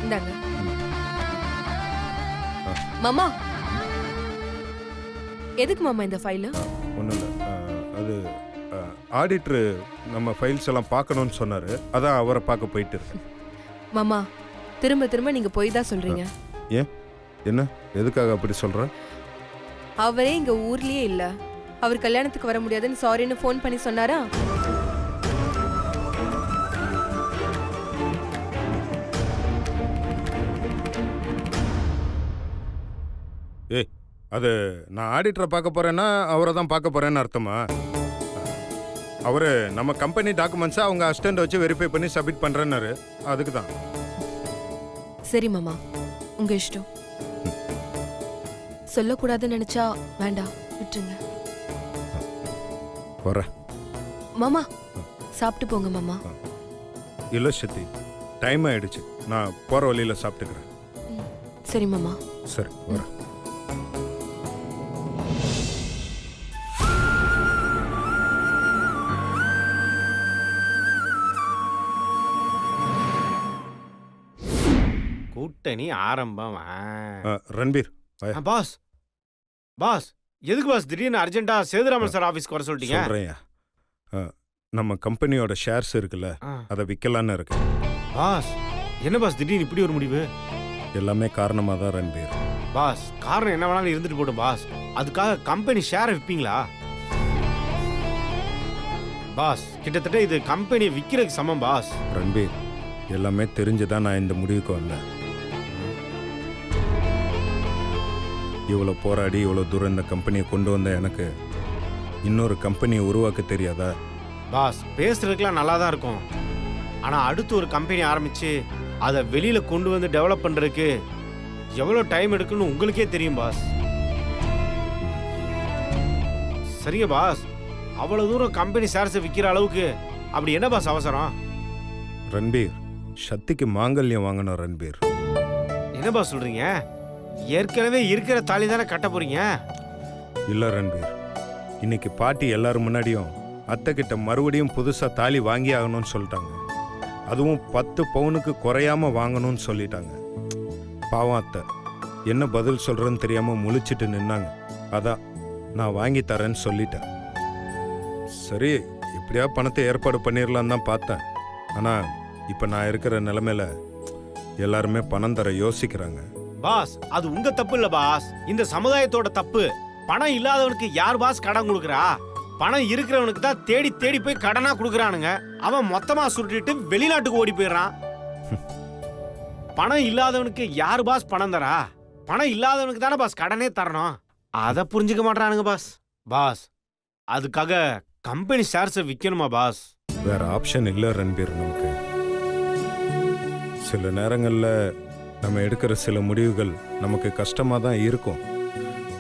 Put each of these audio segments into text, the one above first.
இந்தாங்க. மாமா, எதுக்கு மாமா இந்த ஃபைல்? ஒன்றும் இல்லை, அது ஆடிட்டரு நம்ம ஃபைல்ஸ் எல்லாம் பார்க்கணும்னு சொன்னார், அதான் அவரை பார்க்க போயிட்டு இருக்கேன். மாமா, திரும்ப திரும்ப நீங்க போய் தான் சொல்றீங்க. ஏன், என்ன, எதுக்காக அப்படி சொல்கிற? அவரே இங்க ஊர்லயே இல்ல. அவர் கல்யாணத்துக்கு வர முடியாதுன்னு சாரின்னு ஃபோன் பண்ணி சொன்னாரா? ஏய், அது நான் ஆடிட்டரை பார்க்க போகிறேன்னா அவரை தான் பார்க்க போகிறேன்னு அர்த்தமா? அவர் நம்ம கம்பெனி டாக்குமெண்ட்ஸை அவங்க அசிஸ்டண்ட் வச்சு வெரிஃபை பண்ணி சப்மிட் பண்ணுறேன்னாரு, அதுக்கு தான். சரி மாமா, உங்க இஷ்டம். சொல்லக்கூடாதுன்னு நினைச்சா வேண்டாம், விட்டுருங்க. வர மாமா, சாப்பிட்டு போங்க மாமா. இல்லை சத்தி, டைம் ஆயிடுச்சு, நான் போகிற வழியில் சாப்பிட்டுக்கிறேன். சரி மாமா. சரி, வர. கூட்டணி ஆரம்பம். ரன்பீர், பாஸ் பாஸ், எதுக்கு பாஸ் திடீர்னு அர்ஜென்ட்டா சேதுராமன் சார் ஆஃபீஸ்க்கு வர சொல்லிட்டீங்க? சொல்கிறேன், நம்ம கம்பெனியோட ஷேர்ஸ் இருக்குல்ல, அதை விற்கலான்னு இருக்கு. பாஸ், என்ன பாஸ் திடீர்னு இப்படி ஒரு முடிவு? எல்லாமே காரணமாக தான் ரன்பீர். பாஸ், காரணம் என்ன வேணாலும் இருந்துட்டு போடும் பாஸ், அதுக்காக கம்பெனி ஷேரை விற்பீங்களா? பாஸ், கிட்டத்தட்ட இது கம்பெனியை விற்கிறதுக்கு சமம் பாஸ். ரன்பீர், எல்லாமே தெரிஞ்சுதான் நான் இந்த முடிவுக்கு வந்தேன். இவ்வளோ போராடி இவ்வளோ தூரம் இந்த கம்பெனியை கொண்டு வந்த எனக்கு இன்னொரு கம்பெனியை உருவாக்க தெரியாதா? பாஸ், பேசுறதுக்குலாம் நல்லா தான் இருக்கும், ஆனால் அடுத்து ஒரு கம்பெனி ஆரம்பிச்சு அதை வெளியில கொண்டு வந்து டெவலப் பண்றதுக்கு எவ்வளோ டைம் எடுக்குன்னு உங்களுக்கே தெரியும் பாஸ். சரிங்க பாஸ், அவ்வளோ தூரம் கம்பெனி ஷேர்ஸை விற்கிற அளவுக்கு அப்படி என்ன பாஸ் அவசரம்? ரன்பீர், சக்திக்கு மாங்கல்யம் வாங்கணும் ரன்பீர். என்ன பாஸ் சொல்றீங்க? ஏற்கனவே இருக்கிற தாலி தானே கட்ட போறீங்க? இல்லை ரன்பீர், இன்னைக்கு பாட்டி எல்லாரும் முன்னாடியும் அத்தை கிட்ட மறுபடியும் புதுசாக தாலி வாங்கி ஆகணும்னு சொல்லிட்டாங்க. அதுவும் 10 பவுனுக்கு குறையாம வாங்கணும்னு சொல்லிட்டாங்க. பாவம் அத்தை என்ன பதில் சொல்றேன்னு தெரியாம முழிச்சிட்டு நின்னாங்க. அதான் நான் வாங்கி தரேன்னு சொல்லிட்டேன். சரி, எப்படியா பணத்தை ஏற்பாடு பண்ணிடலாம் தான் பார்த்தேன். ஆனால் இப்போ நான் இருக்கிற நிலைமையில எல்லாருமே பணம் தர யோசிக்கிறாங்க. பாஸ், அது உங்க தப்பு இல்ல பாஸ், இந்த சமுதாயத்தோட தப்பு. பணம் இல்லாதவனுக்கு யார் பாஸ் கடன் கொடுக்குறா? பணம் இருக்கிறவனுக்கு தான் தேடி தேடி போய் கடனா கொடுக்குறானுங்க. அவன் மொத்தமா சுருட்டிட்டு வெளிநாட்டுக்கு ஓடி போயிடுறான். பணம் இல்லாதவனுக்கு யார் பாஸ் பணம் தரா? பணம் இல்லாதவனுக்கு தானே பாஸ் கடனே தரணும். அதை புரிஞ்சுக்க மாட்டானுங்க பாஸ். பாஸ், அதுக்காக கம்பெனி ஷேர்ஸை விற்கணுமா பாஸ்? வேற ஆப்ஷன் இல்லை ரன்பீர். நமக்கு சில நேரங்களில் நம்ம எடுக்கிற சில முடிவுகள் நமக்கு கஷ்டமாக தான் இருக்கும்.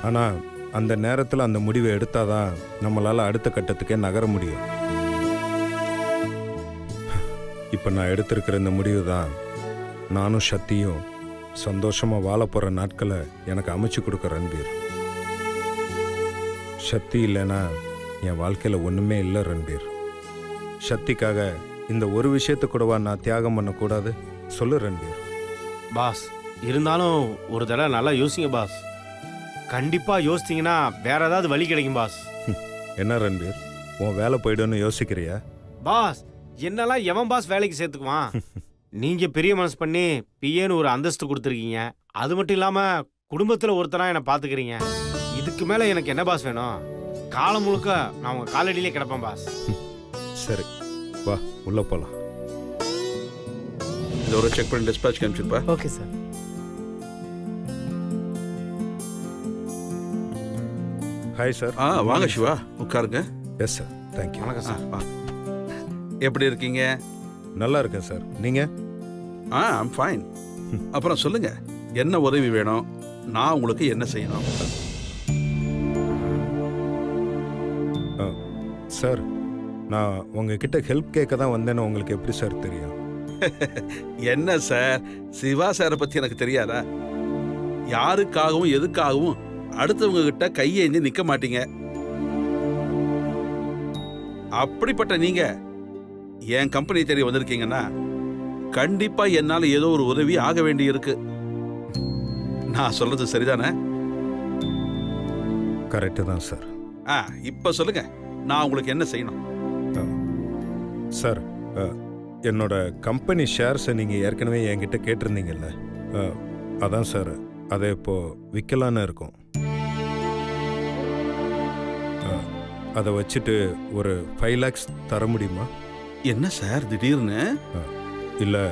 ஆனால் அந்த நேரத்தில் அந்த முடிவை எடுத்தாதான் நம்மளால் அடுத்த கட்டத்துக்கே நகர முடியும். இப்போ நான் எடுத்திருக்கிற இந்த முடிவு தான் நானும் சக்தியும் சந்தோஷமாக வாழ போகிற நாட்களை எனக்கு அமைச்சு கொடுக்க ரன்பீர். சக்தி இல்லைன்னா என் வாழ்க்கையில் ஒன்றுமே இல்லை ரன்பீர். சக்திக்காக இந்த ஒரு விஷயத்தை கூடவா நான் தியாகம் பண்ணக்கூடாது? சொல்லு ரன்பீர். பாஸ், இருந்தாலும் ஒரு தடவை நல்லா யோசிங்க பாஸ். கண்டிப்பா யோசித்தீங்கன்னா வேற ஏதாவது வழி கிடைக்கும் பாஸ். என்ன ரன்பீர், உன் வேலை போய்டுன்னு யோசிக்கிறியா? பாஸ், என்னெல்லாம் எவன் பாஸ் வேலைக்கு சேர்த்துக்குவான்? நீங்க பெரிய மனசு பண்ணி பிஏன்னு ஒரு அந்தஸ்து கொடுத்துருக்கீங்க. அது மட்டும் இல்லாம குடும்பத்துல ஒருத்தரா என்னை பாத்துக்கிறீங்க. இதுக்கு மேல எனக்கு என்ன பாஸ் வேணும்? காலம் முழுக்க நான் உங்க காலடியிலே கிடப்பேன் பாஸ். சரி, வா உள்ள போலாம். இந்த ஒரு செக் பண்ணி டிஸ்பாச் காமிச்சிருப்பா. Okay sir. Hi sir. வாங்க சிவா, உட்காருங்க. Yes sir, thank you. வணக்கம் சார். எப்படி இருக்கீங்க? நல்லா இருக்கேன் சார். நீங்கள்? I'm fine. அப்புறம் சொல்லுங்க, என்ன உதவி வேணும்? நான் உங்களுக்கு என்ன செய்யணும்? சார், நான் உங்ககிட்ட ஹெல்ப் கேட்க தான் வந்தேன்னு உங்களுக்கு எப்படி சார் தெரியும்? என்ன சார், சிவா சாரை பத்தி எனக்கு தெரியாதா? யாருக்காகவும் எதுக்காகவும் அடுத்தவங்க கிட்ட கையேந்தி நிக்க மாட்டீங்க. அப்படிப்பட்ட நீங்க என் கம்பெனி தேடி வந்திருக்கீங்கன்னா கண்டிப்பா என்னால ஏதோ ஒரு உதவி ஆக வேண்டி இருக்கு. நான் சொல்றது சரிதானே? கரெக்டு தான் சார். இப்ப சொல்லுங்க, நான் உங்களுக்கு என்ன செய்யணும்? சார், என்னோட கம்பெனி ஷேர்ஸை நீங்கள் ஏற்கனவே என்கிட்ட கேட்டிருந்தீங்கல்ல, அதான் சார், அதை இப்போ விற்கலான்னு இருக்கோம். அதை வச்சுட்டு ஒரு 5 lakhs தர முடியுமா? என்ன சார் திடீர்னு? இல்லை,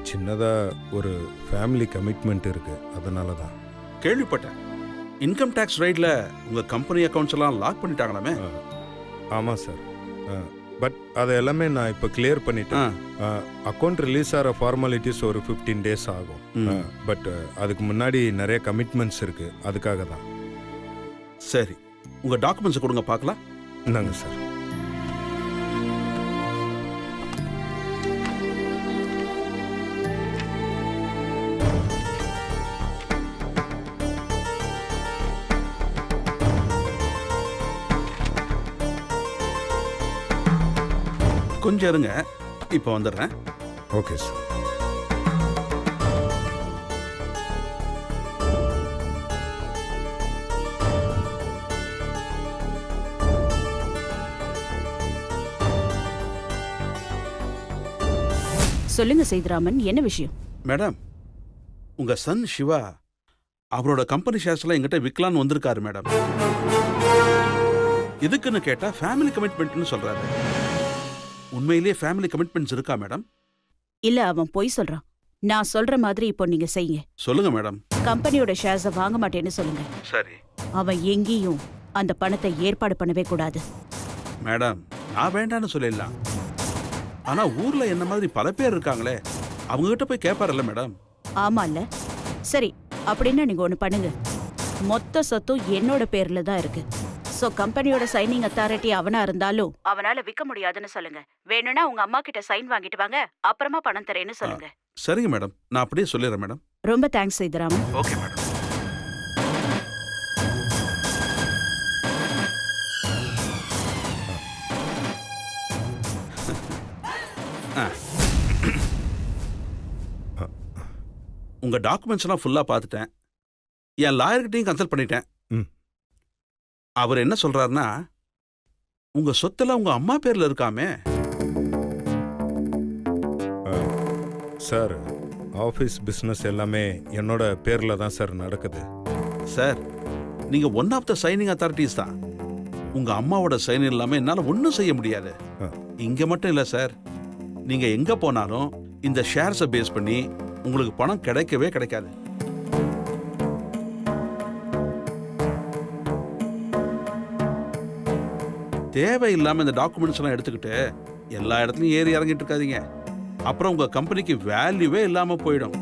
சின்னதாக ஒரு ஃபேமிலி கமிட்மெண்ட் இருக்குது, அதனால தான். கேள்விப்பட்டேன், இன்கம் டேக்ஸ் ரைட்ல உங்க கம்பெனி அக்கவுண்ட்ஸ் எல்லாம் லாக் பண்ணிட்டாங்களாமே? ஆமாம் சார், பட் அதை எல்லாமே நான் இப்போ கிளியர் பண்ணிட்டேன். அக்கௌண்ட் ரிலீஸ் ஆகிற ஃபார்மாலிட்டிஸ் ஒரு 15 days ஆகும். பட் அதுக்கு முன்னாடி நிறைய கமிட்மெண்ட்ஸ் இருக்கு, அதுக்காக தான். சரி, உங்க டாக்குமெண்ட்ஸ் கொடுங்க பார்க்கலாம். இந்தாங்க சார். கொஞ்சம் இருங்க, இப்போ வந்துடுறேன். Okay sir. சொல்லுங்க சேதுராமன், என்ன விஷயம்? மேடம், உங்க சன் சிவா அவரோட கம்பெனி ஷேர்ஸ் எல்லாம் எங்கிட்ட விற்கலான்னு வந்திருக்காரு மேடம். இதுக்குன்னு கேட்டா ஃபேமிலி கமிட்மெண்ட்னு சொல்றாரு. உண்மையிலேயே ஃபேமிலி கமிட்மெண்ட்ஸ் இருக்கா மேடம்? இல்ல, அவன் பொய் சொல்றான். நான் சொல்ற மாதிரி இப்போ நீங்க செய்யுங்க. சொல்லுங்க மேடம். கம்பெனியோட ஷேர்ஸ வாங்க மாட்டேன்னு சொல்லுங்க. சரி அவன் எங்கேயும் அந்த பணத்தை ஏற்பாடு பண்ணவே கூடாது. மேடம், நான் வேண்டான்னு சொல்லிடலாம். ஆனா ஊர்ல என்ன மாதிரி பல பேர் இருக்காங்களே, அவங்க கிட்ட போய் கேட்பாருல்ல மேடம்? ஆமால்ல. சரி, அப்படின்னா நீங்க ஒண்ணு பண்ணுங்க. மொத்த சொத்தும் என்னோட பேர்ல தான் இருக்கு. சோ கம்பெனியோட சைனிங் அத்தாரிட்டி அவனா இருந்தாலும் அவனால விற்க முடியாதுன்னு சொல்லுங்க. வேணும்னா உங்க அம்மா கிட்ட சைன் வாங்கிட்டு வாங்க, அப்புறமா பணம் தரேன்னு சொல்லுங்க. சரிங்க மேடம், நான் அப்படியே சொல்லிடுறேன் மேடம். ரொம்ப தேங்க்ஸ் சேதுராமன். Okay madam. உங்க டாக்குமெண்ட்ஸ் எல்லாம் ஃபுல்லா பார்த்துட்டேன். என் லாயர்கிட்டையும் கன்சல்ட் பண்ணிட்டேன். அவர் என்ன சொல்றாருன்னா, உங்க சொத்துல உங்க அம்மா பேர்ல இருக்காமே. சார், ஆஃபீஸ் பிஸ்னஸ் எல்லாமே என்னோட பேரில் தான் சார் நடக்குது. சார், நீங்க one of the signing authorities தான். உங்க அம்மாவோட சைன் இல்லாம என்னால ஒன்றும் செய்ய முடியாது. இங்க மட்டும் இல்ல சார், நீங்க எங்க போனாலும் இந்த ஷேர்ஸை பேஸ் பண்ணி உங்களுக்கு பணம் கிடைக்கவே கிடைக்காது. தேவையில்லாம இந்த டாக்குமெண்ட்ஸ் எல்லாம் எடுத்துக்கிட்டு எல்லா இடத்துலயும் ஏறி இறங்கிட்டு இருக்காதீங்க. அப்புறம் உங்க கம்பெனிக்கு வேல்யூவே இல்லாம போயிடும்.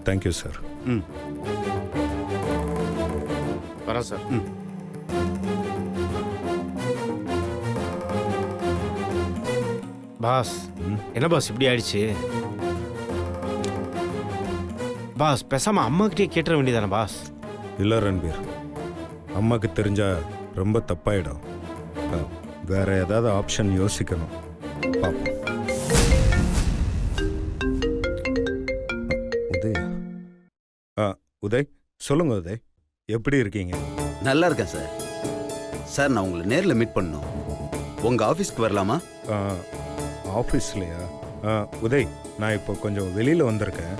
Thank you sir. வரேன் சார். பாஸ், என்ன பாஸ் இப்படி ஆயிடுச்சு? பாஸ், பேசாம அம்மா கிட்டே கேட்டுற வேண்டியதானே பாஸ்? இல்லை ரன்பீர், அம்மாவுக்கு தெரிஞ்சா ரொம்ப தப்பாயிடும். வேற ஏதாவது ஆப்ஷன் யோசிக்கணும். பார்ப்போம். உதய், உதய் சொல்லுங்க. உதய், எப்படி இருக்கீங்க? நல்லா இருக்கேன் சார். சார், நான் உங்களை நேரில் மீட் பண்ணணும். உங்கள் ஆஃபீஸ்க்கு வரலாமா? ஆஃபீஸ்லையா? உதய், நான் இப்போ கொஞ்சம் வெளியில் வந்திருக்கேன்.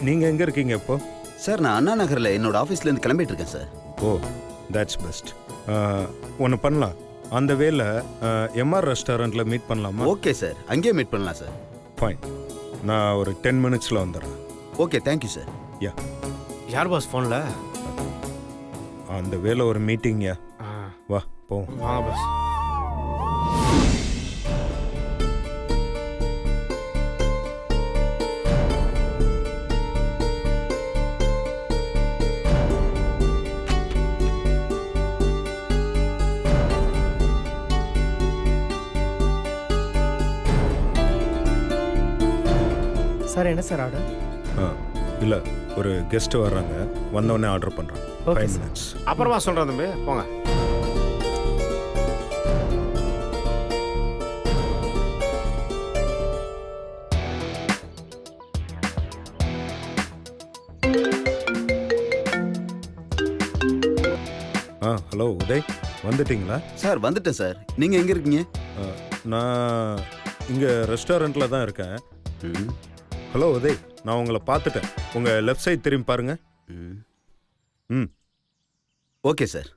நீங்கள் எங்கே இருக்கீங்க இப்போ? சார், நான் அண்ணா நகரில் என்னோட ஆஃபீஸ்லேருந்து கிளம்பிட்டு இருக்கேன் சார். O, that's best. ஒன்று பண்ணலாம், அந்த வேலை எம்ஆர் ரெஸ்டாரண்ட்டில் மீட் பண்ணலாமா? ஓகே சார், அங்கேயே மீட் பண்ணலாம் சார். ஃபைன், நான் ஒரு 10 minutesல வந்துடுறேன். Okay, thank you sir. யா. யார் பாஸ் ஃபோனில்? அந்த வேலை ஒரு மீட்டிங்யா. வா போவோம். வாங்க பாஸ். சார் என்ன சார் ஆர்டர்? இல்லை ஒரு கெஸ்ட் வர்றாங்க, வந்தவொடனே ஆர்டர் பண்ணுறேன். Okay, 5 sir. minutes. அப்புறமா சொல்றேன் தம்பி, போங்க. ஹலோ உதய், வந்துட்டீங்களா? சார் வந்துட்டேன் சார். நீங்க எங்க இருக்கீங்க? நான் இங்கே ரெஸ்டாரண்ட்டில் தான் இருக்கேன். ம், ஹலோ உதய், நான் உங்களை பார்த்துட்டேன். உங்கள் லெஃப்ட் சைடு திரும்பி பாருங்க. ம். ம். Okay sir.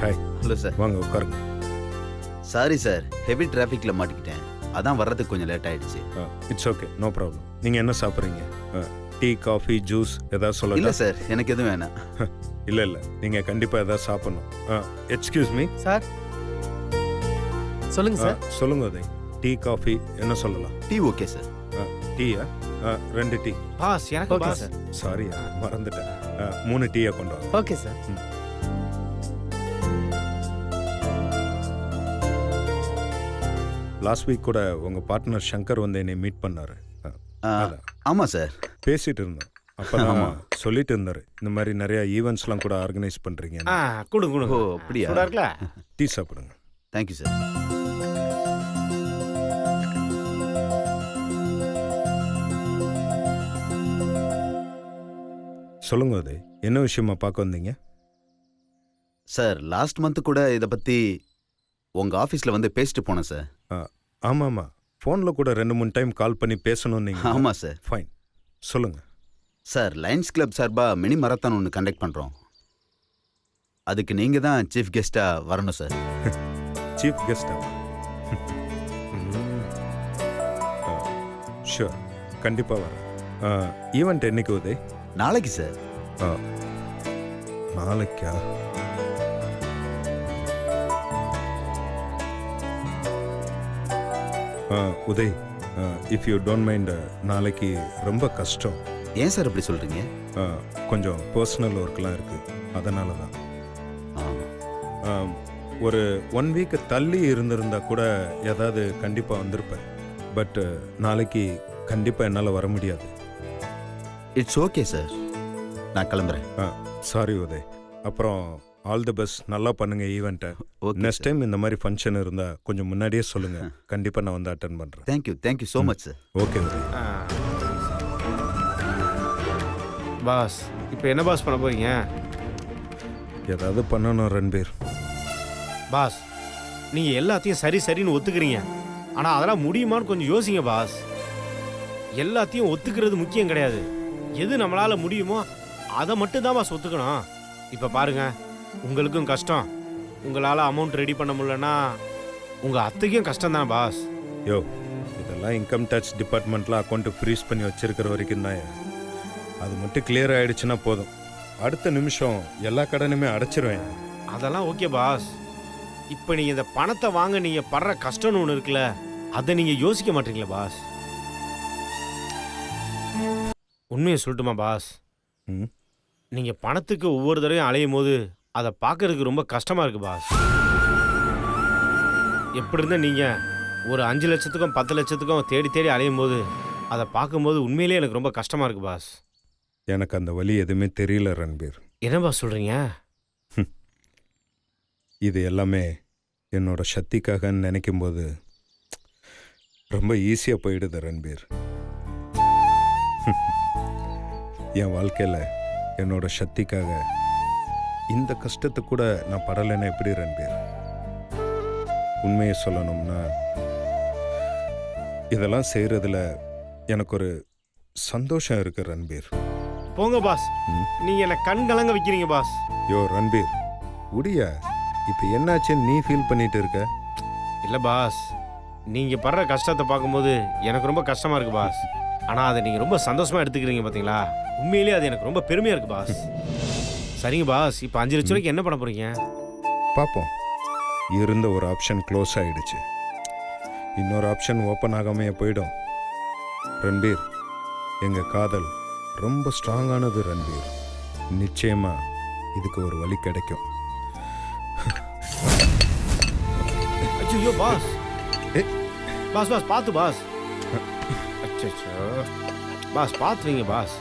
Hi, hello sir. வாங்க உட்காருங்க. சாரி சார், ஹெவி டிராஃபிக்ல மாட்டிக்கிட்டேன். அதான் வர்றதுக்கு கொஞ்சம் லேட் ஆயிடுச்சு. It's okay, no problem. நீங்கள் என்ன சாப்பிட்றீங்க? டீ, காஃபி, ஜூஸ் ஏதாவது இல்ல சொல்லல? சார், எனக்கு எதுவும் வேணாம். இல்லை இல்லை, நீங்கள் கண்டிப்பாக ஏதாவது சாப்பிட்ணும். Excuse me. சார் சொல்லுங்க சார். சொல்லுங்க உதய், டீ, காஃபி என்ன சொல்லலாம்? Tea okay sir. டீயா? 2 டீ. பாஸ், எனக்கு ஓகே பாஸ். சார். சாரியா, மறந்துட்டேன். 3 டீயை கொண்டு வாங்க. Okay sir. லாஸ்ட் வீக் கூட உங்கள் பார்ட்னர் சங்கர் வந்து என்னை மீட் பண்ணாரு. ஆ, அதான். ஆமா சார். பேசிட்டு இருந்தோம். அப்போ ஆமா. சொல்லிட்டு இருந்தாரு, இந்த மாதிரி நிறைய ஈவெண்ட்ஸ்லாம் கூட ஆர்கனைஸ் பண்ணுறீங்க. கொடுங்க கொடுங்க. ஓ அப்படியா? சூடா இருக்குல்ல? டீ சாப்பிடுங்க. Thank you sir. சொல்லுங்க உதய், என்ன விஷயமா பார்க்க வந்தீங்க? சார் லாஸ்ட் மந்த் கூட இதை பத்தி உங்க ஆபீஸ்ல வந்து பேசிட்டு போனேன் சார். ஆமாம் ஆமாம், ஃபோனில் கூட 2-3 டைம் கால் பண்ணி பேசணும் நீங்கள். ஆமா சார். ஃபைன், சொல்லுங்க. சார் லயன்ஸ் கிளப் சார்பா மினி மராத்தான் ஒன்று கண்டக்ட் பண்றோம். அதுக்கு நீங்க தான் சீஃப் கெஸ்டா வரணும் சார். சீஃப் கெஸ்டா? ஷூர், கண்டிப்பாக வரேன். ஈவெண்ட் என்னைக்கு உதய்? நாளைக்கு சார். நாளைக்கா? Uday, if you don't mind, நாளைக்கு ரொம்ப கஷ்டம். ஏன் சார் இப்படி சொல்றீங்க? கொஞ்சம் பர்சனல் ஒர்க்லாம் இருக்குது, அதனால தான். ஆ, ஒரு 1 வீக் தள்ளி இருந்திருந்தா கூட ஏதாவது கண்டிப்பாக வந்திருப்பேன். பட் நாளைக்கு கண்டிப்பாக என்னால் வர முடியாது. இட்ஸ் ஓகே சார், நான் கிளம்புறேன். சாரி உதய். அப்புறம் ஆல் தி பெஸ்ட், நல்லா பண்ணுங்க ஈவெண்ட்டை. ஓகே நெக்ஸ்ட் டைம் இந்த மாதிரி ஃபங்க்ஷன் இருந்தால் கொஞ்சம் முன்னாடியே சொல்லுங்கள், கண்டிப்பாக நான் வந்து அட்டன் பண்ணுறேன். Thank you so much sir. Okay Uday. Boss, இப்போ என்ன பாஸ் பண்ண போறீங்க? ஏதாவது பண்ணணும் ரன்பீர். பாஸ், நீங்க எல்லாத்தையும் சரி சரின்னு ஒத்துக்கிறீங்க. ஆனா அதெல்லாம் முடியுமான்னு கொஞ்சம் யோசிங்க பாஸ். எல்லாத்தையும் ஒத்துக்கிறது முக்கியம் கிடையாது. எது நம்மளால முடியுமோ அதை மட்டும் தான் பாஸ் ஒத்துக்கணும். இப்ப பாருங்க, உங்களுக்கும் கஷ்டம். உங்களால அமௌண்ட் ரெடி பண்ண முடியலன்னா உங்க அத்தைக்கும் கஷ்டம் தானே பாஸ். யோ, இதெல்லாம் இன்கம் டேக்ஸ் டிபார்ட்மெண்ட்டில் அக்கௌண்ட்டு ஃப்ரீஸ் பண்ணி வச்சிருக்கிற வரைக்கும் தான். அது மட்டும் கிளியர் ஆயிடுச்சுன்னா போதும், அடுத்த நிமிஷம் எல்லா கடனுமே அடைச்சிருவேன். அதெல்லாம் ஓகே பாஸ். இப்போ நீங்க இந்த பணத்தை வாங்க நீங்க படுற கஷ்டம்னு ஒன்று இருக்குல்ல, அதை நீங்க யோசிக்க மாட்டீங்களா பாஸ்? உண்மையை சொல்லட்டுமா பாஸ்? ம். நீங்க பணத்துக்கு ஒவ்வொரு தடவையும் அலையும் போது அதை பார்க்கறதுக்கு ரொம்ப கஷ்டமா இருக்கு பாஸ். எப்படி இருந்தா நீங்க ஒரு 5 லட்சத்துக்கும் 10 லட்சத்துக்கும் தேடி தேடி அலையும் போது அதை பார்க்கும்போது உண்மையிலேயே எனக்கு ரொம்ப கஷ்டமா இருக்கு பாஸ். எனக்கு அந்த வழி எதுவுமே தெரியல ரன்பீர். என்ன பாஸ் சொல்றீங்க? இது எல்லாமே என்னோட சக்திக்காகன்னு நினைக்கும்போது ரொம்ப ஈஸியாக போயிடுது ரன்பீர். என் வாழ்க்கையில் என்னோட சக்திக்காக இந்த கஷ்டத்தை கூட நான் படலைன்னா எப்படி ரன்பீர்? உண்மையை சொல்லணும்னா இதெல்லாம் செய்கிறதுல எனக்கு ஒரு சந்தோஷம் இருக்கு ரன்பீர். போங்க பாஸ், நீங்க என்ன கண் கலங்க வைக்கிறீங்க பாஸ். யோ ரன்பீர், உடியா இப்போ என்னாச்சுன்னு நீ ஃபீல் பண்ணிட்டு இருக்க? இல்ல பாஸ், நீங்க படுற கஷ்டத்தை பார்க்கும்போது எனக்கு ரொம்ப கஷ்டமா இருக்கு பாஸ். ஆனா அதை நீங்க ரொம்ப சந்தோஷமா எடுத்துக்கிறீங்க பாத்தீங்களா? உண்மையிலேயே அது எனக்கு ரொம்ப பெருமையா இருக்கு பாஸ். சரிங்க பாஸ், இப்போ 5 லட்சம் ரூபாய்க்கு என்ன பண்ண போறீங்க? பார்ப்போம். இருந்த ஒரு ஆப்ஷன் க்ளோஸ் ஆயிடுச்சு, இன்னொரு ஆப்ஷன் ஓப்பன் ஆகாமையே போயிடும். ரன்பீர், எங்கள் காதல் ரொம்ப ஸ்ட்ராங்கானது ரன்பீர். நிச்சயமா இதுக்கு ஒரு வழி கிடைக்கும். ஐயோ பாஸ், பாஸ் பாஸ் பார்த்து பாஸ். அச்சச்சோ பாஸ் பார்த்து வைங்க பாஸ்.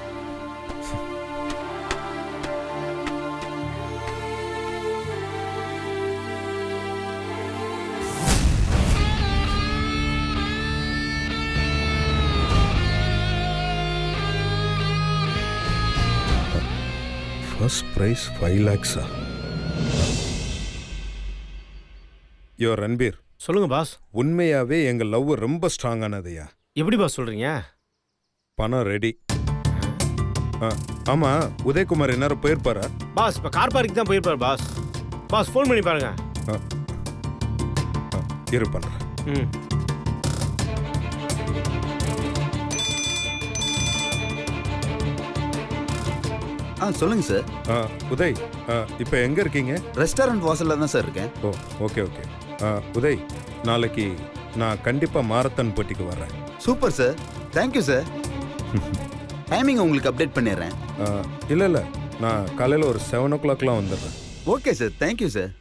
First prize 5 lakhs-ஆ? யோ ரன்பீர், சொல்லுங்க பாஸ். உண்மையாவே எங்க லவ் ரொம்ப ஸ்ட்ராங்கானதையா. எப்படி பாஸ் சொல்றீங்க? பணம் ரெடி. ஆமா, உதயகுமார் இந்நேரம் போயிருப்பாரா? பாஸ் இப்ப கார் பார்க்கிங் தான் போயிருப்பாரு பாஸ். பாஸ் ஃபோன் பண்ணி பாருங்க. இரு பண்றேன். ம். சொல்லுங்க சார். உதய், இப்போ எங்க இருக்கீங்க? ரெஸ்டாரண்ட் வாசல்ல தான் சார் இருக்கேன். ஓ, ஓகே ஓகே. உதய், நாளைக்கு நான் கண்டிப்பா மாரத்தான் போட்டிக்கு வர்றேன். Super sir, thank you sir. Timing உங்களுக்கு அப்டேட் பண்ணிடுறேன். இல்லை இல்லை, நான் காலையில் ஒரு 7 o'clockலாம் வந்துடுறேன். Okay sir, thank you sir.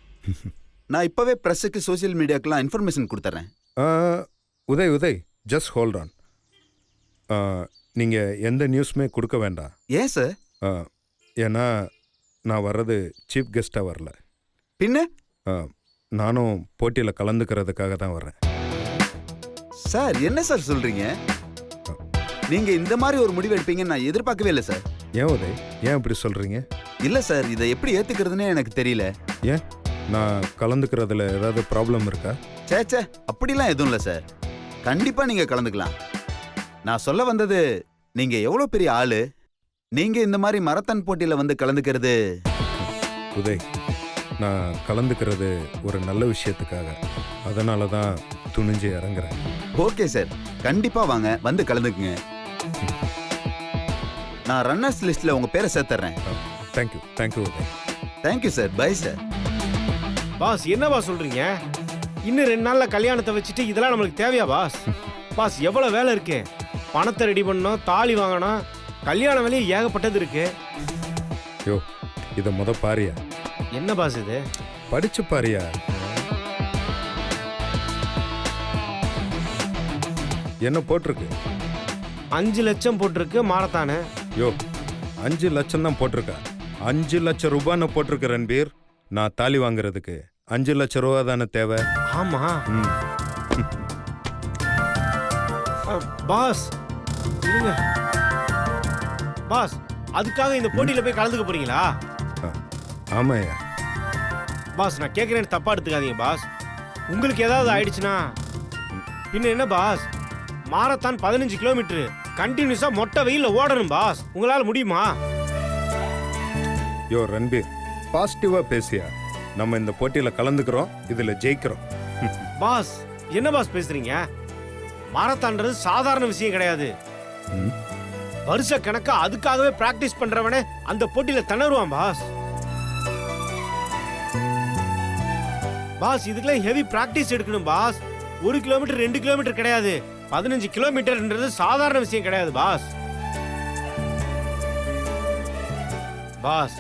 நான் இப்போவே ப்ரெஸ்ஸுக்கு சோஷியல் மீடியாக்கெலாம் இன்ஃபர்மேஷன் கொடுத்துட்றேன். Uday Uday, just hold on. நீங்கள் எந்த நியூஸுமே கொடுக்க வேண்டாம். ஏன் சார்? ஏன்னா நான் வர்றது சீஃப் கெஸ்ட்டாக வரல. பின்ன? நானும் போட்டியில் கலந்துக்கிறதுக்காக தான் வர்றேன். சார் என்ன சார் சொல்கிறீங்க? நீங்கள் இந்த மாதிரி ஒரு முடிவு எடுப்பீங்கன்னு நான் எதிர்பார்க்கவே இல்லை சார். ஏன் உதய், ஏன் இப்படி சொல்கிறீங்க? இல்லை சார், இதை எப்படி ஏற்றுக்கிறதுனே எனக்கு தெரியல. ஏன், நான் கலந்துக்கிறதுல ஏதாவது ப்ராப்ளம் இருக்கா? சே, அப்படிலாம் எதுவும் இல்லை சார். கண்டிப்பாக நீங்கள் கலந்துக்கலாம். நான் சொல்ல வந்தது, நீங்கள் எவ்வளோ பெரிய ஆளு, நீங்கள் இந்த மாதிரி மரத்தான் போட்டியில் வந்து கலந்துக்கிறது. உதய், நான் கலந்துக்கிறது ஒரு நல்ல விஷயத்துக்காக, அதனால தான் துணிஞ்சு இறங்குறேன். ஓகே சார், கண்டிப்பாக வாங்க, வந்து கலந்துக்குங்க. நான் ரன்னர்ஸ் லிஸ்ட்டில் உங்கள் பேரை சேர்த்துறேன். Thank you thank you Uday. Thank you sir, bye sir. Boss என்ன பாஸ் சொல்றீங்க? இன்னும் 2 நாள்ல கல்யாணத்தை வச்சுட்டு இதெல்லாம் நம்மளுக்கு தேவையா பாஸ்? பாஸ் எவ்வளவு வேலை இருக்கு. பணத்தை ரெடி பண்ணணும், தாலி வாங்கணும், கல்யாண வேலையே ஏகப்பட்டது இருக்கு. யோ, இதை பாரியா. என்ன பாஸ் இது? படிச்சு பாரியா. என்ன போட்டிருக்கு? 5 லட்சம் போட்டிருக்கு மாரத்தானு. யோ, 5 லட்சம் தான் போட்டிருக்கா? 5 லட்சம் ரூபான்னு போட்டிருக்கு ரன்பீர். நான் தாலி வாங்குறதுக்கு 5 லட்சம் ரூபா தானே தேவை. ஆமா. ம். பாஸ் இருங்க. பாஸ் அதுக்காக இந்த போட்டியில போய் கலந்துக்க போறீங்களா? ஆமாயா. பாஸ் நான் கேட்கிறேன்னு தப்பா எடுத்துக்காதீங்க பாஸ். உங்களுக்கு ஏதாவது ஆயிடுச்சுன்னா பின்ன என்ன பாஸ்? மாரத்தான் 15 கிலோமீட்டர் கண்டினியூஸா மொட்டை வெயில்ல ஓடணும் பாஸ். உங்களால முடியுமா? யோ ரன்பீர், பாசிட்டிவா பேசியா. நம்ம இந்த போட்டியில கலந்துக்கிறோம், இதுல ஜெயிக்கிறோம். பாஸ் என்ன பாஸ் பேசுறீங்க? மாரத்தான்றது சாதாரண விஷயம் கிடையாது. ம். வருஷ கணக்கா அதுக்காகவே பிராக்டிஸ் பண்றவனே அந்த போட்டியில திணறுவான் பாஸ். பாஸ் இதுக்கெல்லாம் ஹெவி பிராக்டிஸ் எடுக்கணும் பாஸ். 1 கிலோமீட்டர் 2 கிலோமீட்டர் கிடையாது, 15 கிலோமீட்டர்ன்றது சாதாரண விஷயம் கிடையாது பாஸ். பாஸ்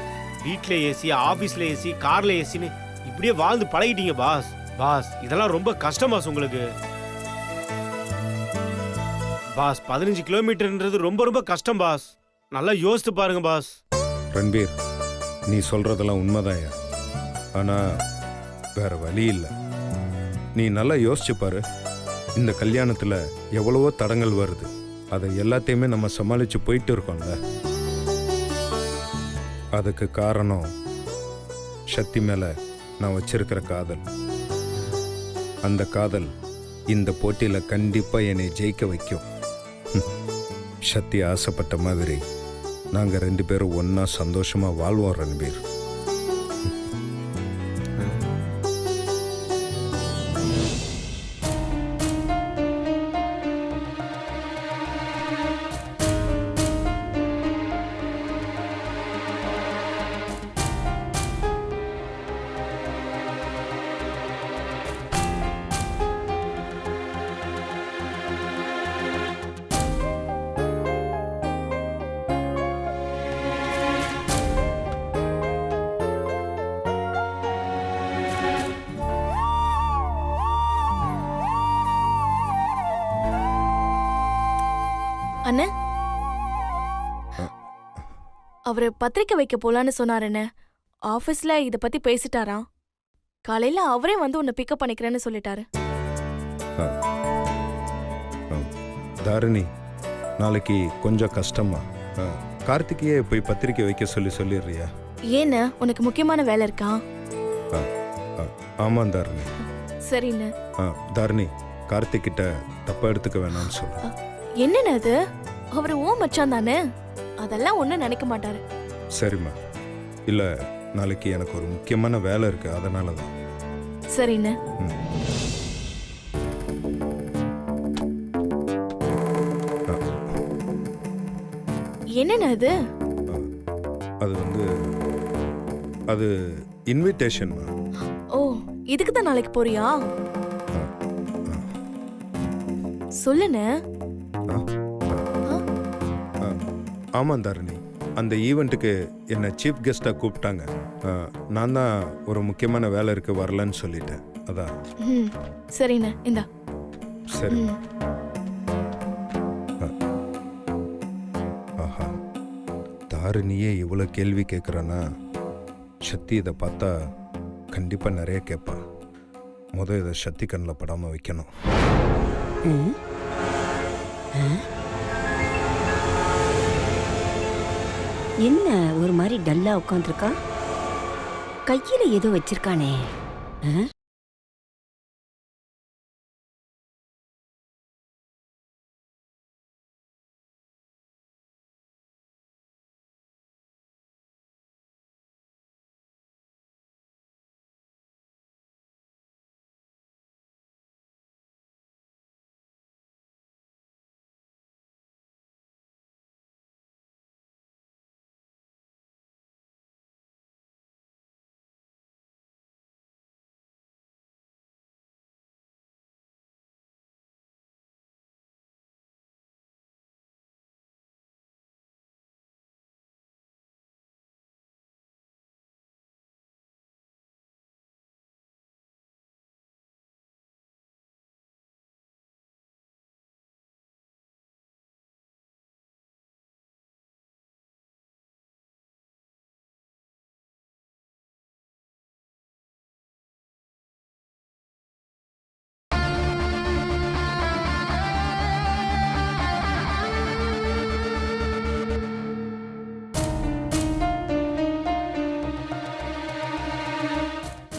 வீட்ல ஏசி, ஆபீஸ்ல ஏசி, கார்ல ஏசின்னு இப்படியே வாழ்ந்து பழகிட்டீங்க பாஸ். பாஸ் இதெல்லாம் ரொம்ப கஷ்டம் பாஸ் உங்களுக்கு. பாஸ் 15 கிலோமீட்டர்ன்றது ரொம்ப ரொம்ப கஷ்டம் பாஸ். நல்லா யோசித்து பாருங்க பாஸ். ரன்பீர், நீ சொல்றதெல்லாம் உண்மைதாயா. ஆனா வேற வழி இல்லை. நீ நல்லா யோசிச்சு பாரு. இந்த கல்யாணத்துல எவ்வளவோ தடங்கள் வருது. அதை எல்லாத்தையுமே நம்ம சமாளிச்சு போயிட்டு இருக்கோம்ல. அதுக்கு காரணம் சக்தி மேல நான் வச்சிருக்கிற காதல். அந்த காதல் இந்த போட்டியில கண்டிப்பா என்னை ஜெயிக்க வைக்கும். சக்தி ஆசைப்பட்ட மாதிரி நாங்க 2 பேரும் ஒன்னா சந்தோஷமா வாழ்வோம் ரன்பீர். அண்ணே அவரு பத்திரிக்கை வைக்க போலான்னு சொன்னாருன்னு ஆபீஸ்ல இத பத்தி பேசிட்டாராம். காலையில அவரே வந்து உன்னை பிக்கப் பண்ணிக்கிறேன்னு சொல்லிட்டாரு. தாரிணி, நாளைக்கு கொஞ்சம் கஷ்டமா. கார்த்திகையே போய் பத்திரிக்கை வைக்க சொல்லிடுறியா? ஏன்னு உனக்கு முக்கியமான வேலை இருக்கா? ஆமாம் தாரிணி. சரிண்ணே. தாரிணி, கார்த்திக் கிட்ட தப்பா எடுத்துக்க வேணாம்னு சொல்லு. என்னன்னு அது? அவரு ஓ மச்சான் தானே, அதெல்லாம் ஒண்ணும் நினைக்க மாட்டாரு. சரிம்மா. இல்ல, நாளைக்கு எனக்கு ஒரு முக்கியமான வேலை இருக்கு, அதனால தான். சரிண்ணே. என்னன்னு அது? அது இன்விடேஷன்மா. ஓ, இதுக்கு தான் நாளைக்கு போறியா? சொல்லுண்ணே. ஆமாம் தாரிணி, அந்த ஈவெண்ட்டுக்கு என்னை சீஃப் கெஸ்டாக கூப்பிட்டாங்க. நான் தான் ஒரு முக்கியமான வேலை இருக்கு, வரலன்னு சொல்லிட்டேன். அதான். சரிண்ணே, இந்தா. சரி. ஆஹா, தாரிணியே இவ்வளோ கேள்வி கேட்குறானா? சக்தி இதை பார்த்தா கண்டிப்பாக நிறைய கேட்பா. இதை சக்தி கண்ணில் படாமல் வைக்கணும். என்ன ஒரு மாதிரி டல்லா உட்காந்துருக்கா? கையில ஏதோ வச்சிருக்கானே.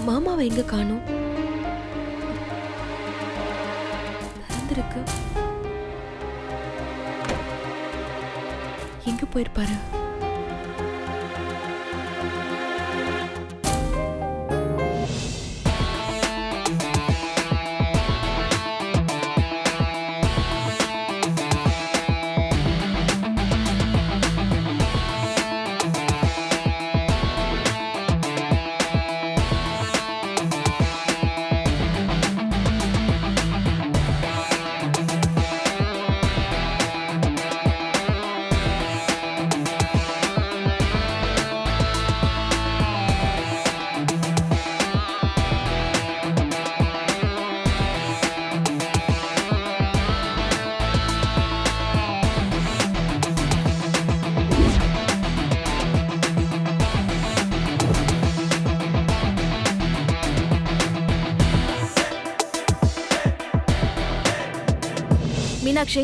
மாமாவை எங்க காணோம்? திறந்திருக்கு. எங்க போயிருப்பாரு? மீனாட்சி,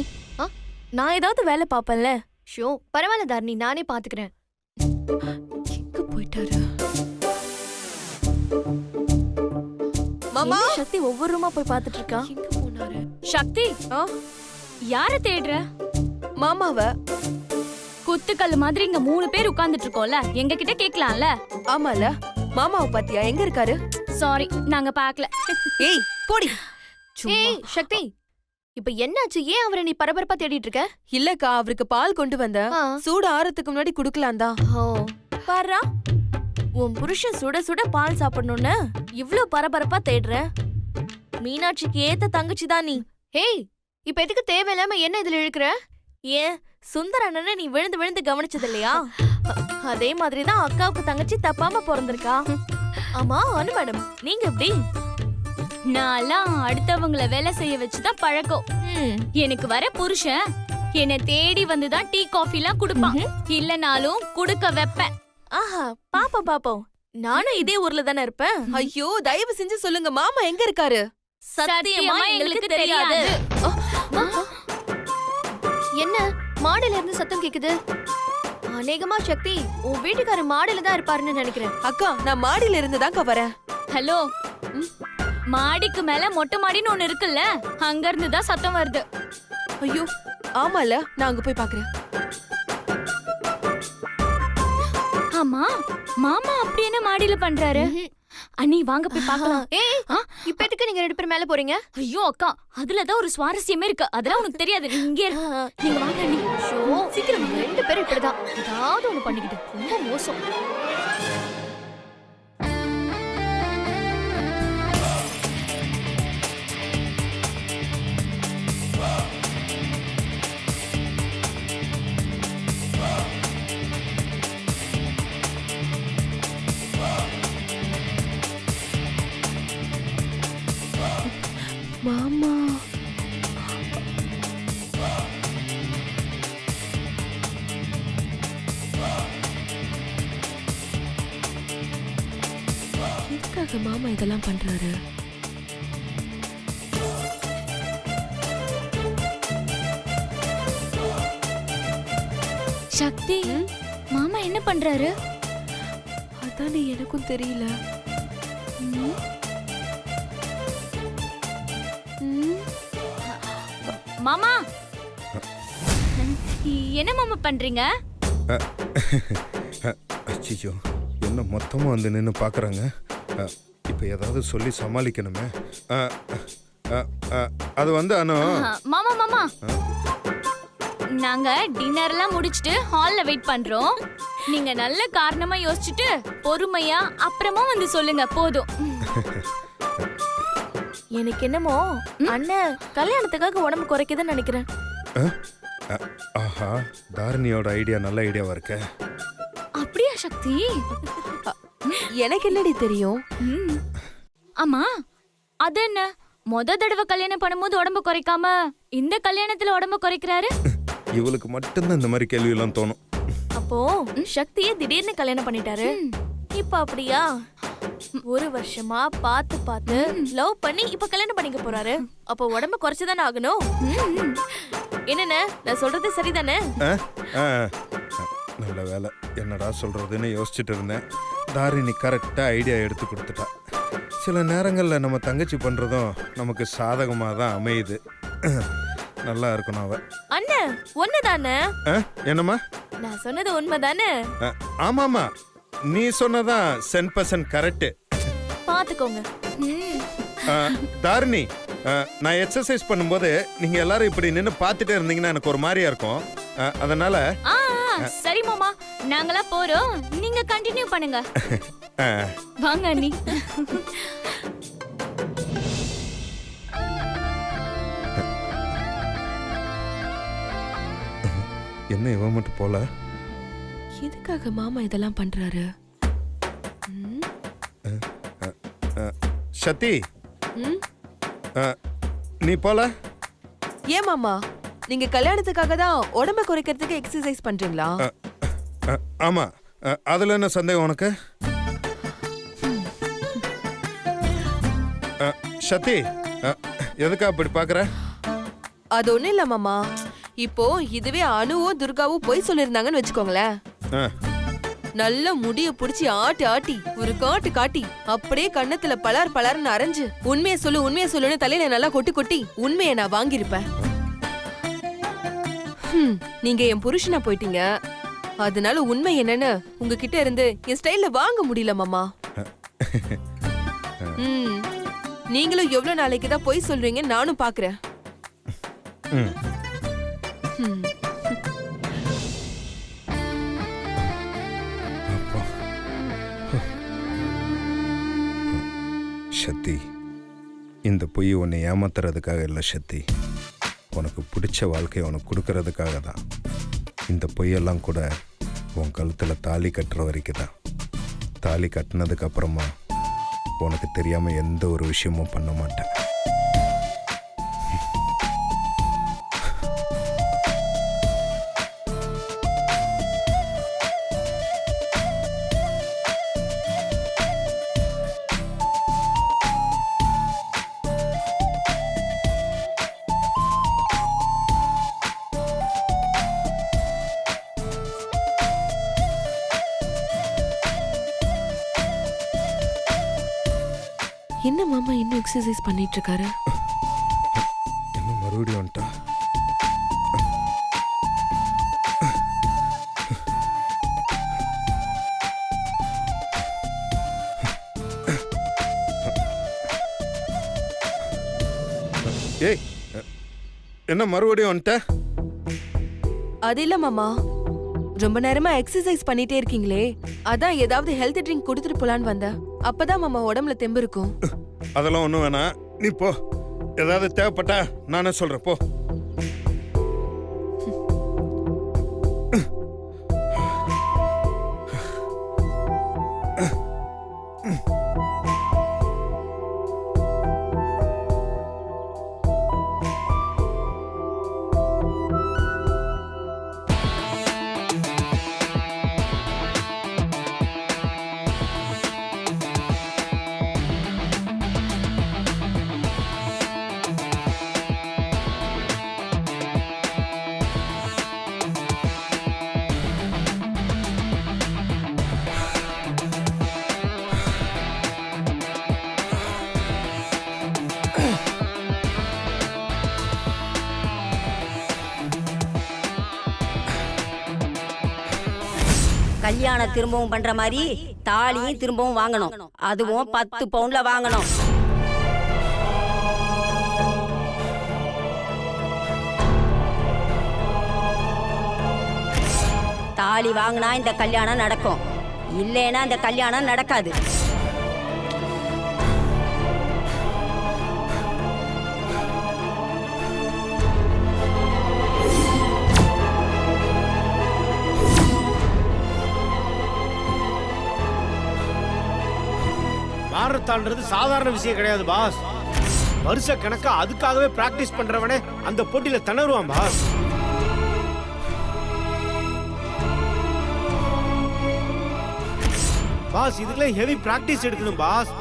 நான் ஏதாவது வேலை பாப்பேன்ல. ஷோ பரவாயில்ல தாரிணி, நானே பாத்துக்கிறேன். எங்க போயிட்டாரு? மாமா, என்ன சக்தி ஒவ்வொரு ரூமா போய் பாத்துட்டு இருக்கா? எங்க போனாரு? சக்தி, யார தேடுற? மாமாவ. குத்துக்கல்லு மாதிரி இங்க 3 பேர் உட்கார்ந்துட்டு இருக்கோம்ல, எங்க கிட்ட கேட்கலாம்ல. ஆமால, மாமாவை பாத்தியா? எங்க இருக்காரு? சாரி, நாங்க பார்க்கல. ஏய் போடி. ஏய் சக்தி, இப்ப என்னாச்சு? ஏன் அவரை நீ பரபரப்பா தேடிட்டு இருக்க? இல்லக்கா, அவருக்கு பால் கொண்டு வந்த. சூடு ஆறதுக்கு முன்னாடி குடுக்கலாம் தான். ஓ, பாரா, உன் புருஷன் சுட சுட பால் சாப்பிடணும்னு இவ்ளோ பரபரப்பா தேடுற. மீனாட்சிக்கு ஏத்த தங்கச்சி தான் நீ. ஹேய், இப்ப எதுக்கு தேவையில்லாம என்ன இதுல இழுக்கிற? ஏன் சுந்தர அண்ணனை நீ விழுந்து விழுந்து கவனிச்சது இல்லையா? அதே மாதிரிதான் அக்காவுக்கு தங்கச்சி தப்பாம பிறந்திருக்கா. ஆமா அனு மேடம், நீங்க எப்படி? நான்லாம் அடுத்தவங்கள வேலை செய்ய வச்சுதான் பழக்கம். எனக்கு வர புருஷன் என்னை தேடி வந்துதான் டீ காஃபி எல்லாம் குடுப்பான். இல்லனாலும் குடுக்க வைப்பேன். ஆஹா பாப்போம் பாப்போம். நானும் இதே ஊர்ல தானே இருப்பேன். ஐயோ தயவு செஞ்சு சொல்லுங்க மாமா எங்க இருக்காரு? சத்தியமா எங்களுக்கு தெரியாது. என்ன மாடியில இருந்து சத்தம் கேக்குது? அநேகமா சக்தி உன் வீட்டுக்காரர் மாடியில தான் இருப்பாருன்னு நினைக்கிறேன். அக்கா நான் மாடியில இருந்து தான்க்கா வரேன். ஹலோ, மாடிக்கு மேல மொட்டை மாடின்னு ஒண்ணு இருக்குல்ல, அங்க இருந்து தான் சத்தம் வருது. ஐயோ ஆமால, நான் அங்க போய் பாக்குறேன். ஆமா, மாமா அப்படி என்ன மாடியில பண்றாரு? அண்ணி வாங்க போய் பார்க்கலாம். ஏய் இப்ப எதுக்கு நீங்க 2 பேரும் மேல போறீங்க? ஐயோ அக்கா, அதுலதான் ஒரு சுவாரஸ்யமே இருக்கு. அதெல்லாம் உனக்கு தெரியாது. நீ இங்கே இரு. நீங்க வாங்க அண்ணி. ஷோ சீக்கிரம் 2 பேரும் இப்படிதான் ஏதாவது ஒண்ணு பண்ணிக்கிட்டு ரொம்ப மோசம். மாமா எதுக்காக மாமா இதெல்லாம் பண்றாரு? சக்தி, மாமா என்ன பண்றாரு? அதானே எனக்கும் தெரியல. மாமா என்ன மாமா பண்றீங்க? அச்சிச்சோ, என்ன மொத்தமாக வந்து நின்று பார்க்குறாங்க. இப்போ ஏதாவது சொல்லி சமாளிக்கணுமே. அது வந்து அனு, மாமா மாமா, நாங்க டின்னர்லாம் முடிச்சிட்டு ஹால்ல வெயிட் பண்றோம். நீங்க நல்ல காரணமா யோசிச்சுட்டு பொறுமையா அப்புறமா வந்து சொல்லுங்க போதும். எனக்கு என்னமோ அண்ணன் கல்யாணத்துக்காக உடம்பு குறைக்குதுன்னு நினைக்கிறேன். ஆஹா, தாரணியோட ஐடியா நல்ல ஐடியாவா இருக்க. அப்படியா சக்தி? எனக்கு என்னடி தெரியும்? ஆமா, அது என்ன முத தடவை கல்யாணம் பண்ணும்போது உடம்பு குறைக்காம இந்த கல்யாணத்துல உடம்பு குறைக்கிறாரு? இவளுக்கு மட்டும்தான் இந்த மாதிரி கேள்வியெல்லாம் தோணும். அப்போ சக்தியே திடீர்னு கல்யாணம் பண்ணிட்டாரு. இப்ப அப்படியா? 1 வருஷமா பார்த்து பார்த்து லவ் பண்ணி இப்ப கல்யாணம் பண்ணிக்க போறாரு. அப்போ உடம்பு குறைச்சுதானே ஆகணும். என்னண்ணே, நான் சொல்றது சரிதானே? நல்ல வேலை, என்னடா சொல்றதுன்னு யோசிச்சுட்டு இருந்தேன். தாரிணி கரெக்டா ஐடியா எடுத்து கொடுத்துட்டா. சில நேரங்களில் நம்ம தங்கச்சி பண்றதும் நமக்கு சாதகமாக தான் அமையுது. நல்லா இருக்கணும் அவ. அண்ணன் ஒண்ணுதானே? என்னம்மா? நான் சொன்னது உண்மைதானே? ஆமாமா, நீ சொன்னதான் 100% கரெக்ட். பாத்துக்கோங்க. தாரிணி, நான் எக்ஸசைஸ் பண்ணும்போது நீங்க எல்லாரும் இப்படி நின்று பார்த்துட்டே இருந்தீங்கன்னா எனக்கு ஒரு மாதிரியா இருக்கும். அதனால சரி மாமா, நாங்களா போறோம், நீங்க கண்டினியூ பண்ணுங்க. வாங்க அண்ணி. என்ன இவன் மட்டும் போல? எதுக்காக மாமா இதெல்லாம் பண்றாரு? சத்தி, நீ போல? ஏன் மாமா, நீங்க கல்யாணத்துக்காக தான் உடம்ப குறைக்கிறதுக்கு எக்ஸசைஸ் பண்றீங்களா? ஆமா, அதுல என்ன சந்தேகம் உனக்கு? சத்தி, எதுக்கா அப்படி பாக்குற? அது ஒண்ணும் இல்ல மாமா. இப்போ இதுவே அனுவோ துர்காவோ போய் சொல்லிருந்தாங்கன்னு வச்சுக்கோங்களேன், நல்ல முடிய புடிச்சு ஆட்டி ஆட்டி ஒரு காட்டு காட்டி அப்படியே கண்ணத்துல பலார் பலார்னு அரைஞ்சு உண்மையை சொல்லுன்னு தலையில நல்லா கொட்டி கொட்டி உண்மையை நான் வாங்கியிருப்பேன். நீங்க என் புருஷனா போயிட்டீங்க, அதனால உண்மை என்னன்னு உங்ககிட்ட இருந்து என் ஸ்டைல்ல வாங்க முடியல மாமா. நீங்களும் எவ்வளவு நாளைக்கு தான் போய் சொல்றீங்க நானும் பாக்குறேன். சத்தி, இந்த பொய் உன்னை ஏமாத்துறதுக்காக இல்லை சத்தி, உனக்கு பிடிச்ச வாழ்க்கையை உனக்கு கொடுக்கறதுக்காக தான். இந்த பொய்யெல்லாம் கூட உன் கழுத்தில் தாலி கட்டுற வரைக்கும் தான். தாலி கட்டினதுக்கு அப்புறமா உனக்கு தெரியாமல் எந்த ஒரு விஷயமும் பண்ண மாட்டேன். என்ன மாமா இன்னும் எக்ஸசைஸ் பண்ணிட்டு இருக்காரு? என்ன மறுபடியும் வந்துட்டா? ஏய், என்ன மறுபடியும் வந்துட்ட? அது இல்ல மாமா, ரொம்ப நேரமா எக்ஸசைஸ் பண்ணிட்டே இருக்கீங்களே, அதான் ஏதாவது ஹெல்த் ட்ரிங்க் கொடுத்துட்டு போலான்னு வந்தேன். அப்பதான் மாமா உடம்புல தெம்பு இருக்கும். அதெல்லாம் ஒன்றும் வேணாம், நீ போ. ஏதாவது தேவைப்பட்டா நானே சொல்றேன், போ. கல்யாணம் திரும்பவும் பண்ற மாதிரி தாலியும் திரும்பவும் வாங்கணும். அதுவும் 10 பவுன்ல வாங்கணும். தாலி வாங்கினா இந்த கல்யாணம் நடக்கும், இல்லைன்னா இந்த கல்யாணம் நடக்காது. மாரத்தான்றது சாதாரண விஷயம் கிடையாது பாஸ். வருஷ கணக்கா அதுக்காகவே பிராக்டிஸ் பண்றவனே அந்த போட்டியில திணறுவான் பாஸ். பாஸ் இதுல ஹெவி பிராக்டிஸ் எடுக்கணும் பாஸ்.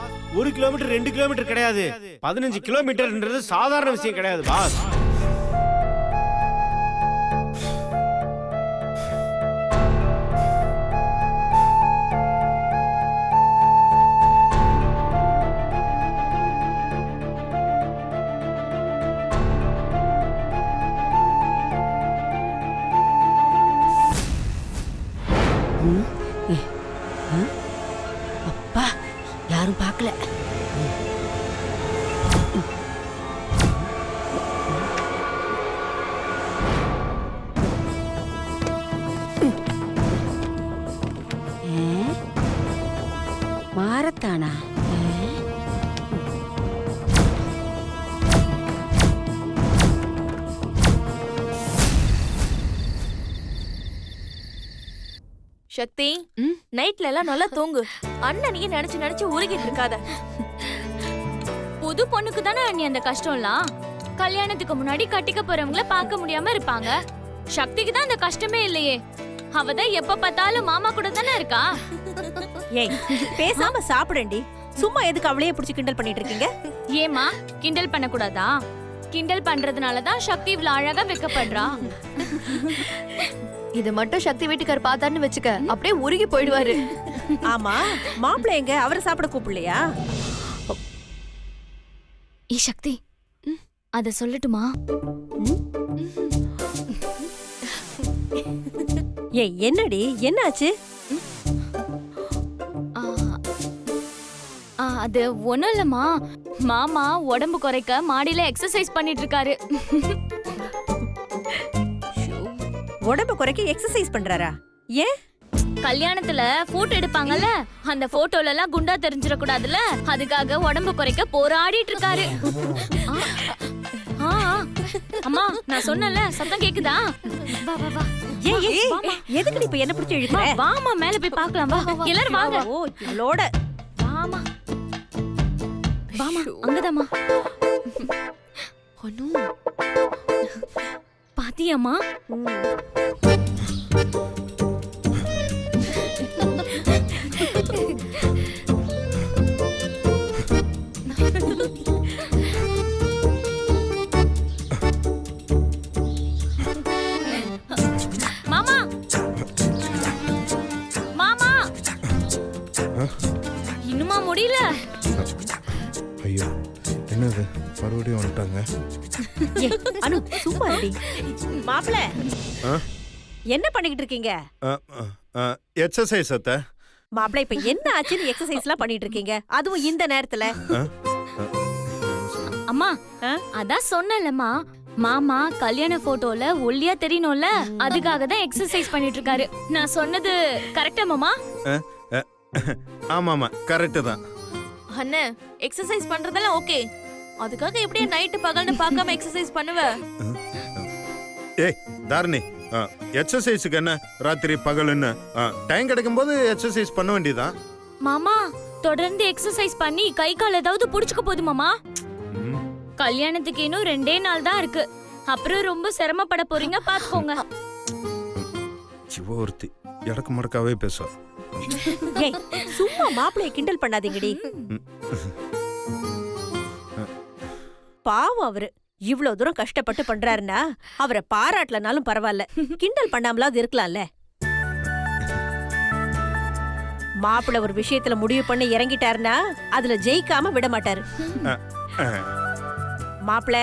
1 கிலோமீட்டர் 2 கிலோமீட்டர் கிடையாது, 15 கிலோமீட்டர்ன்றது சாதாரண விஷயம் கிடையாது பாஸ். அப்பா, யாரும் பார்க்கல. மாரத்தானா? சக்தி, ம்? நைட்ல எல்லாம் நல்லா தூங்கு. அண்ணனையே நினைச்சு நினைச்சு உருகிட்டு இருக்காத. புது பொண்ணுக்கு தானே நீ அந்த கஷ்டம்லாம். கல்யாணத்துக்கு முன்னாடி கட்டிக்க போறவங்கள பார்க்க முடியாம இருப்பாங்க. சக்திக்கு தான் அந்த கஷ்டமே இல்லையே. அவ தான் எப்ப பார்த்தாலும் மாமா கூட தானே இருக்கா. ஏய், பேசாம சாப்பிடண்டி. சும்மா எதுக்கு அவளையே பிடிச்சி கிண்டல் பண்ணிட்டு இருக்கீங்க? ஏமா கிண்டல் பண்ண கூடாதா? கிண்டல் பண்றதுனால தான் சக்தி இவ்வளவு அழகா வெக்கப்படுறா. இத மட்டும் சக்தி வீட்டுக்கார் பார்த்தாருன்னு வச்சுக்க, அப்படியே உருகி போயிடுவாரு. ஆமா, மாப்பிள்ளை எங்க? அவரை சாப்பிட கூப்பிடலையா? ஏ சக்தி, அத சொல்லட்டுமா? ஏய், என்னடி, என்னாச்சு? அது ஒண்ணும் இல்லம்மா. மாமா உடம்பு குறைக்க மாடியில எக்ஸசைஸ் பண்ணிட்டு இருக்காரு. உடம்பு குறைக்க எக்ஸசைஸ் பண்றாரா? ஏன்? கல்யாணத்துல போட்டோ எடுப்பாங்கல்ல, அந்த போட்டோல எல்லாம் குண்டா தெரிஞ்சிட கூடாதுல, அதுக்காக உடம்பு குறைக்க போராடிட்டு இருக்காரு. அம்மா, நான் சொன்னல, சத்தம் கேக்குதா? வா வா வா. ஏய், எதுக்கு இப்ப என்ன பிடிச்சு இழுக்குற? வாமா, மேல போய் பார்க்கலாம். வா, எல்லாரும் வாங்க. ஓ, இவளோட வாமா வாமா, அங்கதாம்மா. பாத்தியாம்மா? மாமா, மாமா, இன்னுமா முடியல? கூப்பிட்டாங்க. அனு சும்மா ரெடி. மாப்பிள ஆ? என்ன பண்ணிக்கிட்டு இருக்கீங்க? எக்ஸசைஸ் அத்தை. மாப்பிள இப்ப என்ன ஆச்சுன்னு எக்ஸசைஸ்லாம் பண்ணிட்டு இருக்கீங்க, அதுவும் இந்த நேரத்துல? அம்மா ஆ? அதான் சொன்னேன்லம்மா, மாமா கல்யாண போட்டோல ஒல்லியா தெரியணும்ல, அதுக்காக தான் எக்ஸசைஸ் பண்ணிட்டு இருக்காரு. நான் சொன்னது கரெக்டா மாமா? ஆமாமா கரெக்டு தான். அண்ணே எக்ஸசைஸ் பண்றதெல்லாம் ஓகே, அதுக்காக எப்படியே நைட்டு பகல்னு பார்க்காம எக்ஸசைஸ் பண்ணுவ? ஏய் தாரணி, எக்ஸசைஸுக்கு என்ன ராத்திரி பகலுன்னு டைம் கிடைக்கும் போது எக்ஸசைஸ் பண்ண வேண்டியதான். மாமா தொடர்ந்து எக்ஸசைஸ் பண்ணி கை கால் ஏதாவது புடிச்சுக்க போகுது மாமா. கல்யாணத்துக்கு இன்னும் 2 நாள் தான் இருக்கு, அப்புறம் ரொம்ப சிரமப்பட போறீங்க பாத்துக்கோங்க. சிவொருத்தி இடக்கு மடக்காவே பேசும். ஏய் சும்மா மாப்பிளைய கிண்டல் பண்ணாதீங்கடி. பாவம் அவரு இவ்ளோ தூரம் கஷ்டப்பட்டு பண்றாருன்னா அவரை பாராட்டலனாலும் பரவாயில்ல, கிண்டல் பண்ணாமலாவது இருக்கலாம்ல. மாப்பிள ஒரு விஷயத்துல முடிவு பண்ணி இறங்கிட்டாருன்னா அதுல ஜெயிக்காம விட மாட்டாரு. மாப்பிள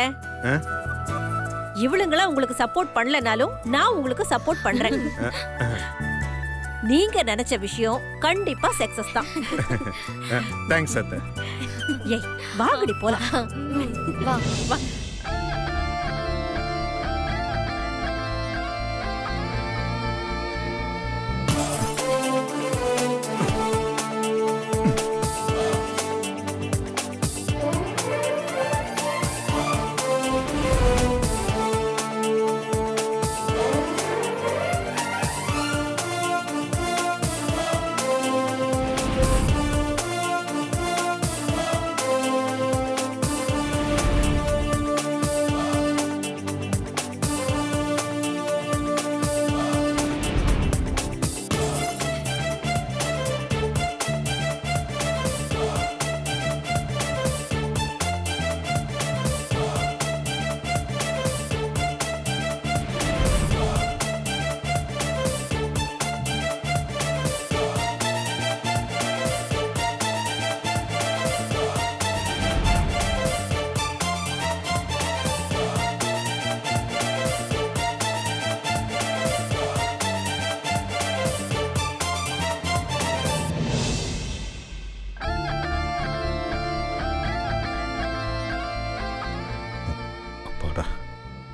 இவளுங்களா உங்களுக்கு சப்போர்ட் பண்ணலனாலும் நான் உங்களுக்கு சப்போர்ட் பண்றேன். நீங்க நினைச்ச விஷயம் கண்டிப்பா சக்சஸ் தான். தேங்க்ஸ் அத்தை. ஏய் வாங்கடி போலாம். வா வா.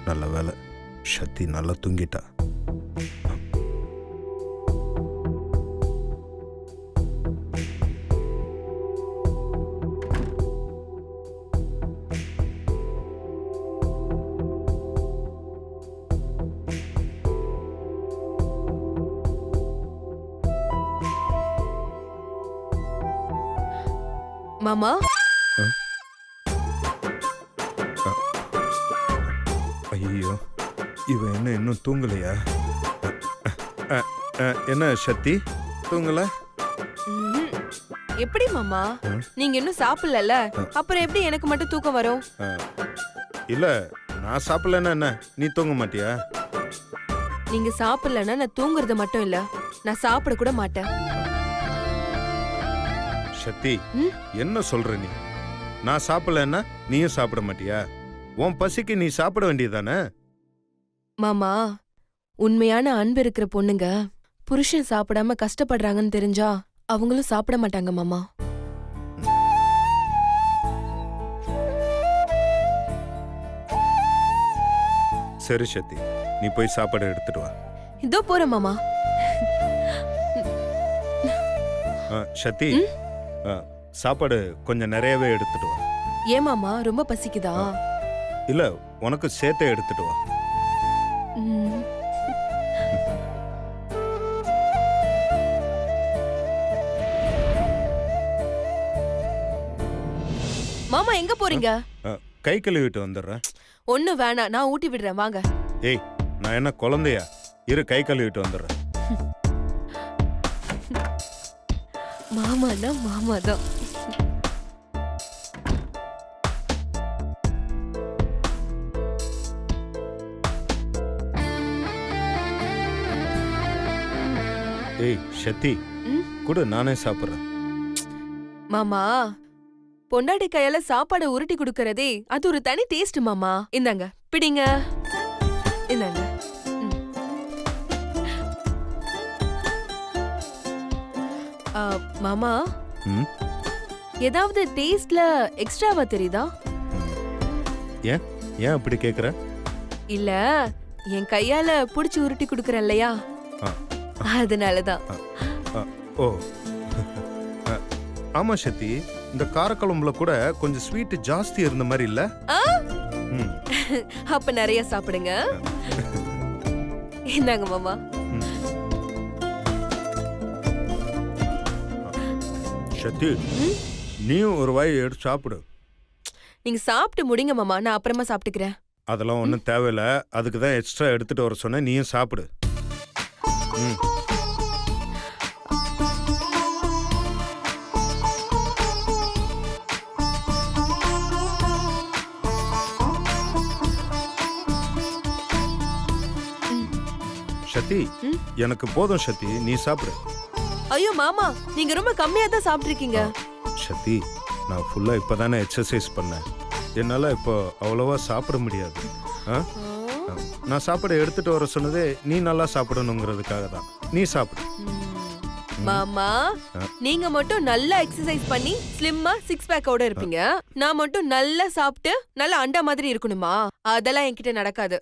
நல்ல வேலை, சக்தி நல்லா தூங்கிட்டா. மாமா ஐயோ இவன் என்ன இன்னும் தூங்கலையா? என்ன சக்தி தூங்கல? ம்ஹும். எப்படி மாமா, நீங்க இன்னும் சாப்பிடல, அப்புறம் எப்படி எனக்கு மட்டும் தூக்கம் வரும்? இல்ல நான் சாப்பிடலன்னா என்ன நீ தூங்க மாட்டியா? நீங்க சாப்பிடலன்னா நான் தூங்குறது மட்டும் இல்ல, நான் சாப்பிட கூட மாட்டேன். சக்தி என்ன சொல்ற நீ? நான் சாப்பிடலன்னா நீயும் சாப்பிட மாட்டியா? உன் பசிக்கு நீ சாப்பிட வேண்டியதானே? மாமா, உண்மையான அன்பு இருக்கிற பொண்ணுங்க புருஷன் சாப்பிடாம கஷ்டப்படுறாங்கன்னு தெரிஞ்சா அவங்களும் சாப்பிட மாட்டாங்க மாமா. சரி சக்தி, நீ போய் சாப்பாடு எடுத்துட்டு வா. இதோ போறேன் மாமா. சக்தி, சாப்பாடு கொஞ்சம் நிறையவே எடுத்துட்டு வா. ஏன் மாமா, ரொம்ப பசிக்குதா? இல்ல உனக்கு சேர்த்தே எடுத்துட்டு வா. ம். மாமா எங்க போறீங்க? கை கழுவிட்டு வந்துடுறேன். ஒண்ணு வேணாம், நான் ஊட்டி விடுறேன், வாங்க. ஏய் நான் என்ன குழந்தையா? இரு கை கழுவிட்டு வந்துடுறேன். மாமானா மாமாதான். ஏய் சக்தி, கூட நானே சாப்பிட்றேன். மாமா, பொண்டாட்டி கையால சாப்பாடு உருட்டி குடுக்கறதே அது ஒரு தனி டேஸ்ட் மாமா. இந்தாங்க பிடிங்க. இந்தாங்க. ம். மாமா, ம் ஏதாவது டேஸ்ட்ல எக்ஸ்ட்ராவா தெரியுதா? ஏன் ஏன் அப்படி கேட்குற? இல்ல, என் கையால புடிச்சு உருட்டி குடுக்கறேன் இல்லையா, ஆ. அதனாலதான். ஓ ஆமா சக்தி, இந்த காரக்குழம்புல கூட கொஞ்சம் ஸ்வீட் ஜாஸ்தி இருந்த மாதிரி இல்ல? ஆ? ம். அப்ப நிறைய சாப்பிடுங்க. இந்தாங்க மாமா. சக்தி, நீயும் ஒரு வாய் எடுத்து சாப்பிடு. நீங்க சாப்பிட்டு முடிங்க மாமா, நான் அப்புறமா சாப்பிட்டுக்கிறேன். அதெல்லாம் ஒன்றும் தேவையில்ல, அதுக்கு தான் எக்ஸ்ட்ரா எடுத்துட்டு வர சொன்னேன், நீயும் சாப்பிடு. ம். சக்தி, எனக்கு போதும் சக்தி, நீ சாப்பிடு. ஐயோ மாமா, நீங்க ரொம்ப கம்மியா தான் சாப்பிட்டுருக்கீங்க. சக்தி, நான் ஃபுல்லா இப்பதானே எக்ஸசைஸ் பண்ணேன், என்னால இப்போ அவ்வளவா சாப்பிட முடியாது. ஆ? நான் சாப்பாடு எடுத்துட்டு வர சொன்னதே நீ நல்லா சாப்பிடணுங்கிறதுக்காக தான். நீ சாப்பிடு. மாமா, நீங்க மட்டும் நல்லா எக்ஸசைஸ் பண்ணி ஸ்லிம்மா 6 பேக்கோட இருப்பீங்க. நான் மட்டும் நல்லா சாப்பிட்டு நல்ல அண்டா மாதிரி இருக்கணுமா? அதெல்லாம் என்கிட்ட நடக்காது.